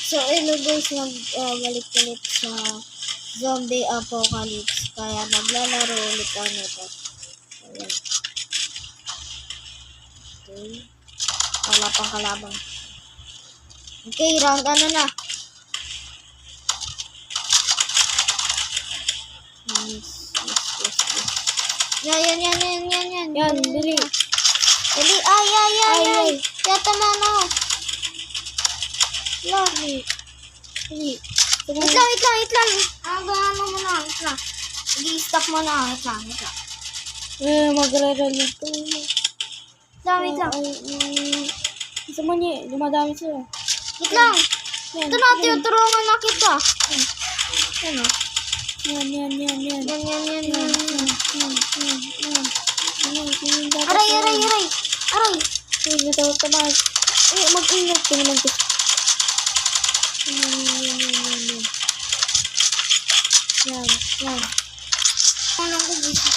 So, guys, balik-ulit sa zombie apocalypse. Kaya maglalaro ulit ako nito. Ayan. Okay. Wala pang kalabang. Okay, round ano na? Yes. Yan. Yan, dali. Dali, ay. Yata na no. Dali. Wait lang. Ano mo na, wait lang. I-stop mo na, wait lang. Magre-reload ko. Wait lang. Isa mo niya, dumadami sila. Wait lang. Yan, Ito na, tinuturuan na kita. Ano? Yan. Aray. Ay, natawag ka ba? Mag-ingat ka naman kasi. Yan. Ano ko gusto?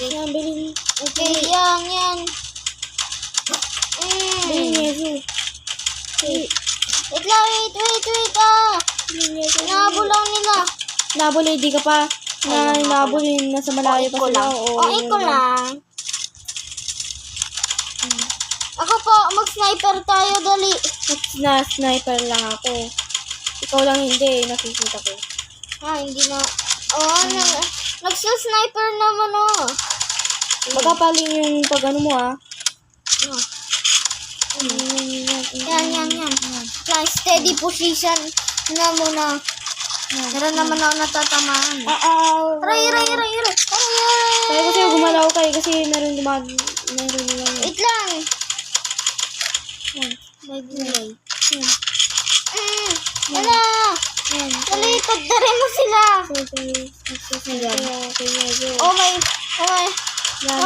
Yan, bilhin. Okay, yan. Bilhin niya ito. Wait lang, wait. Nahabulaw nila. Nabol, di ka pa. Nabol, nasa malayo pa sila. Iko lang. Ako po, mag-sniper tayo, dali. Sniper lang ako. Ikaw lang hindi, nakikita ko. Hindi na. Nagsa-sniper naman, Baka paling yung pag ano mo, Yan. Steady position na muna. Meron naman ako natatamaan. Aray. Kaya ko sa'yo gumalaw kayo kasi meron naman. Wait lang. May gulay. Wala. Dali, pagdari mo sila. Oh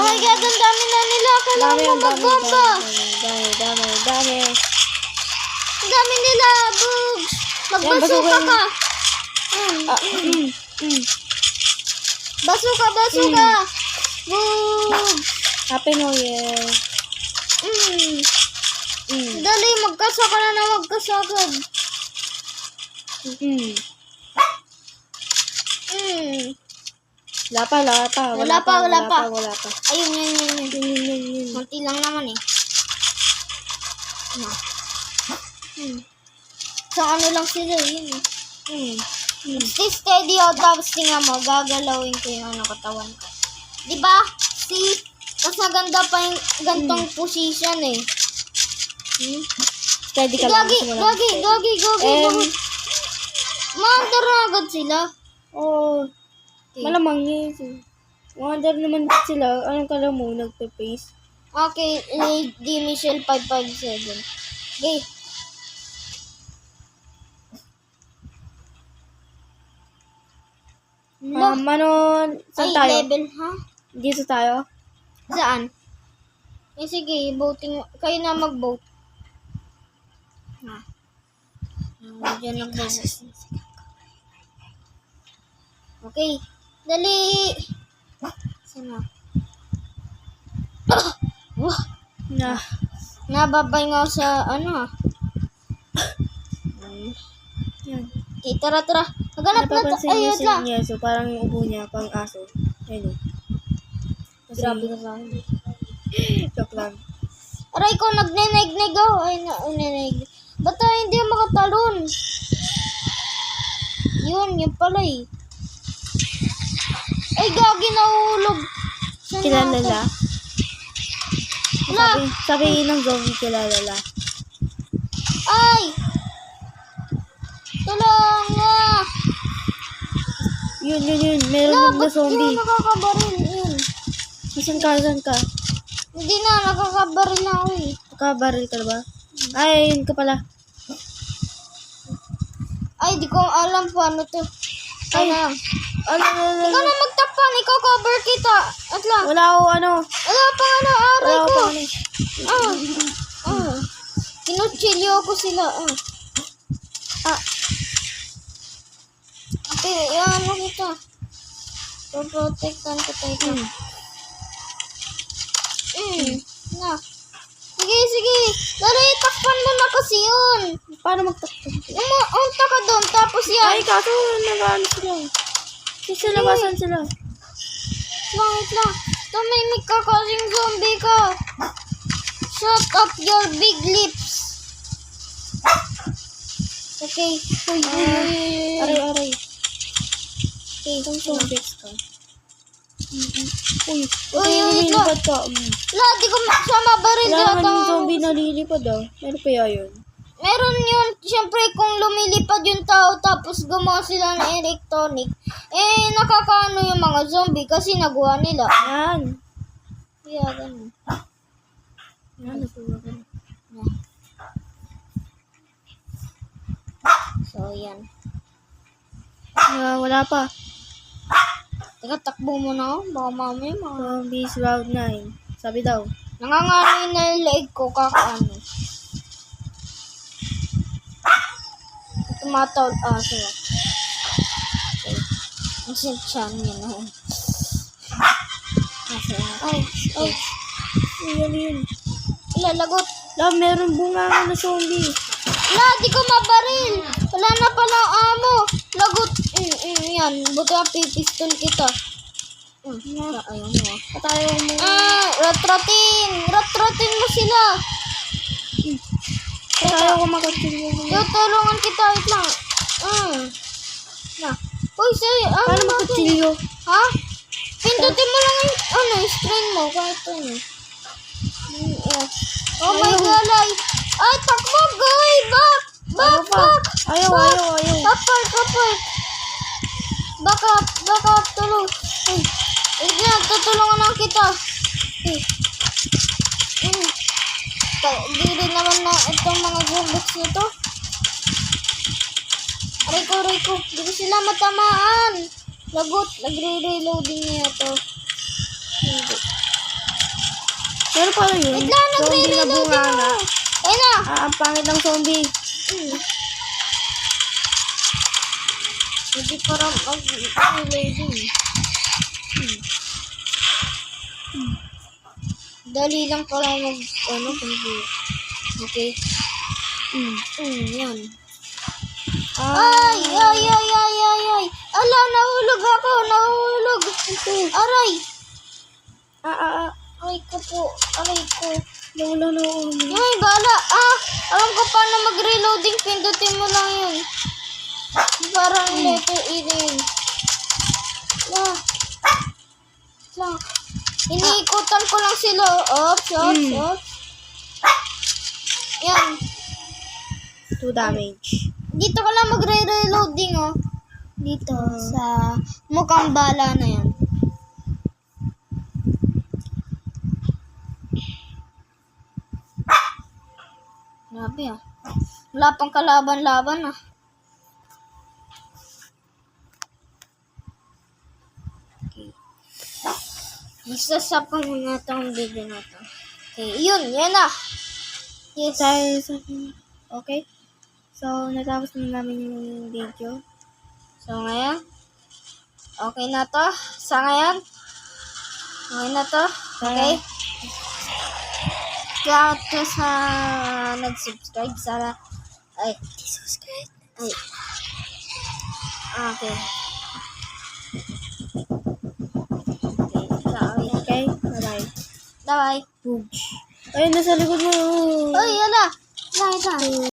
my God, ang dami na nila. Kailangan mo magbomba. Dami. Ang dami nila, Bugs. Magbasuka ka. Basuka. Bugs. Happy New Year. Dali, magkasaka na magkasagad. Wala pa. Ayun. Kunti lang naman eh. So, ano lang sila, yun eh. Stay steady out, tapos tingnan mo, gagalawin ko yung katawan ko. Diba? See? Mas maganda pa yung gantong position eh. Steady ka lang. Gagi. Maandar na agad sila. Malamang yes. Wonder naman sila. Anong kala mo? Nagpe-face? Okay, Lady Michelle 557. Okay. Saan tayo? Level, Dito tayo? Saan? Sige, voting. Kayo na mag-vote. Diyan nag-vote. Okay. Dali! Sana. Nababay nga sa Yan. Okay, tara. Maghanap na tayo. Ayun lang. Niya, so parang yung ubo niya, pang aso. Ayun. Grabe ka sa akin. Joke lang. Aray ko, nagneneg-neg ako. Nagneneg. Ba't tayo hindi makatalon? Yun pala eh. Ay, gagi, nahulog. Kilalala. Sabi ng zombie kilalala. Ay! Tulong nga! Yun. Meron na zombie. Hindi na nakakabaril. Yun. Saan ka? Hindi na, nakakabaril na ako eh. Nakabaril ka ba? Ay, yun ka pala. Ay, di ko alam paano to. Ay, Ikaw na magtapan, ikaw cover kita. At lang. Wala ako Wala pa aray ko. Wala pa Kinuchilyo ko sila. Okay, kita. Protektan kita ito. Na. Sige, sige. Dali, takpan mo na kasi yun. Paano magtakpan? Unta ka doon, tapos yan. Ay, kaso nag-ano sila. Kasi labasan sila. Wait lang. Tumimik ka kasing zombie ka. Shut up your big lips. Okay. Aray. Okay, Itong zombies ka. Uy, wait lang. lumilipad ka. La, di ko siya mabaril Wala yata. naman yung zombie nalilipad ah. Meron kaya yun? Meron yun, siyempre kung lumilipad yung tao tapos gumawa sila ng electronic, nakakaano yung mga zombie kasi nagawa nila. Yan. Kaya ganun. Yan, nasuwa ka. So, yan. Wala pa. Teka, takbo mo na ako. Baka mamaya Zombies Round 9. Sabi daw. nangangaroy na yung leg ko kakaano. Tumataw. Sige. Okay. Ang sinchan niya na. Ay. Yan yun. Ilalagot. Meron bunga na zombie. La, di ko mabaril. Wala na pala amo. Lagot. Yan. Buti ang pipistol kita. Ayaw mo. Patayo mo. Ratratin mo sila. Patayo ko makatilyo mo. Tulungan kita. Wait lang. Uy, sorry. Paano makatilyo? Ha? Pindutin mo lang yung screen mo. Kahit ano. Oh my God. Ay, takbo, guy. Back. Ayaw. Kapag. Back up. Tulong. Yan, tutulungan lang kita. Di rin naman na itong mga zombies nito. Aray ko. Di ko sila matamaan. Lagot. Nagre-reloading niya ito. Hindi. Pero pala yun. Wait lang, Zombie na bunga nagre-reloading na. ako. Ayun na. Ang pangit ng zombie. Hindi parang mag-reloading. Dali lang pala computer. Okay. Yan. Ay. Ala, nahulog ako. Aray. Aray ko po. Wala na ako. Ay, bala. Alam ko paano mag-reloading. Pindutin mo lang yun. Parang letter E na yun. Lang. Iniikutan ko lang sila. Ops. Yan. 2 damage. Dito ka lang magre-reloading, oh. Dito, sa mukhang bala na yan. Grabe, ah. Wala pang kalaban-laban, ah. Okay. Isasapang nga itong video na ito. Okay, yan na. Yes. Okay. So, natapos na namin yung video. So, ngayon, okay na to. Sa ngayon, okay na to. Okay. Kaya to sa nag-subscribe, sana, subscribe. Okay. Okay? Bye-bye. Bye-bye. Ayun, nasa likod mo. Ay, yala. Bye-bye.